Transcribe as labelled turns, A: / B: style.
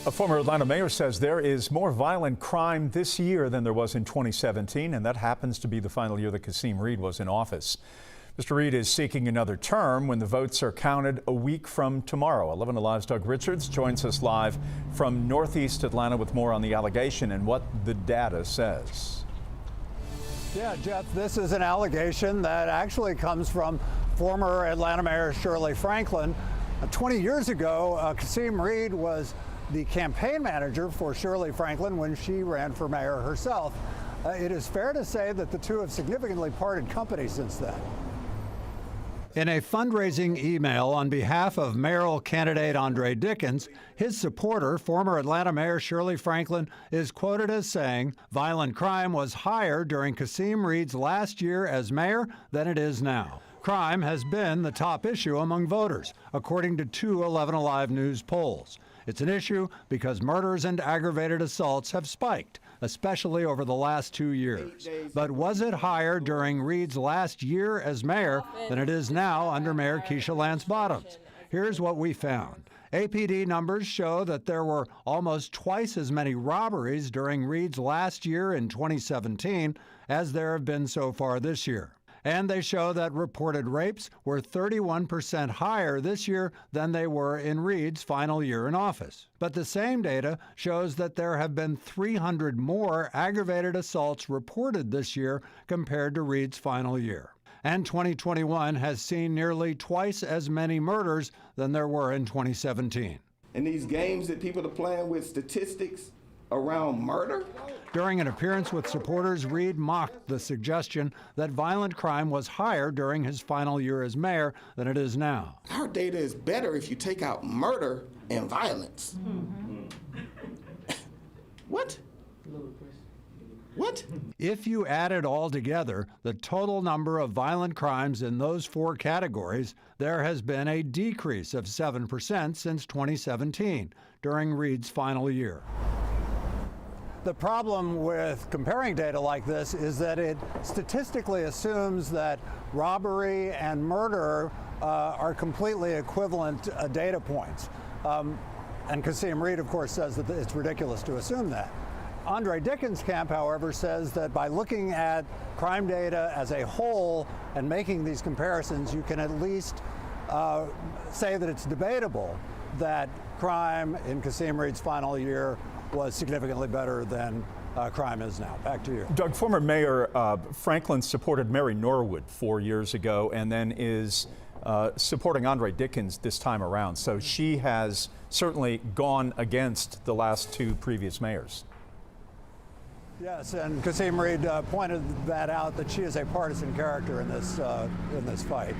A: A former Atlanta mayor says there is more violent crime this year than there was in 2017, and that happens to be the final year that Kasim Reed was in office. Mr. Reed is seeking another term when the votes are counted a week from tomorrow. 11 Alive's Doug Richards joins us live from Northeast Atlanta with more on the allegation and what the data says.
B: Yeah, Jeff, this is an allegation that actually comes from former Atlanta Mayor Shirley Franklin. 20 years ago, Kasim Reed was the campaign manager for Shirley Franklin when she ran for mayor herself. It is fair to say that the two have significantly parted company since then. In a fundraising email on behalf of mayoral candidate Andre Dickens, his supporter, former Atlanta Mayor Shirley Franklin, is quoted as saying, "Violent crime was higher during Kasim Reed's last year as mayor than it is now. Crime has been the top issue among voters, according to two 11 Alive News polls. It's an issue because murders and aggravated assaults have spiked, especially over the last 2 years. But was it higher during Reed's last year as mayor than it is now under Mayor Keisha Lance Bottoms? Here's what we found. APD numbers show that there were almost twice as many robberies during Reed's last year in 2017 as there have been so far this year. And they show that reported rapes were 31% higher this year than they were in Reed's final year in office. But the same data shows that there have been 300 more aggravated assaults reported this year compared to Reed's final year. And 2021 has seen nearly twice as many murders than there were in 2017.
C: And these games that people are playing with statistics around murder?
B: During an appearance with supporters, Reed mocked the suggestion that violent crime was higher during his final year as mayor than it is now.
C: Our data is better if you take out murder and violence. What? What?
B: If you add it all together, the total number of violent crimes in those four categories, there has been a decrease of 7% since 2017, during Reed's final year. The problem with comparing data like this is that it statistically assumes that robbery and murder are completely equivalent data points. And Kasim Reed, of course, says that it's ridiculous to assume that. Andre Dickens' camp, however, says that by looking at crime data as a whole and making these comparisons, you can at least say that it's debatable that crime in Kasim Reed's final year was significantly better than crime is now. Back to you.
A: Doug, former Mayor Franklin supported Mary Norwood 4 years ago and then is supporting Andre Dickens this time around. So she has certainly gone against the last two previous mayors.
B: Yes, and Kasim Reed pointed that out, that she is a partisan character in this fight.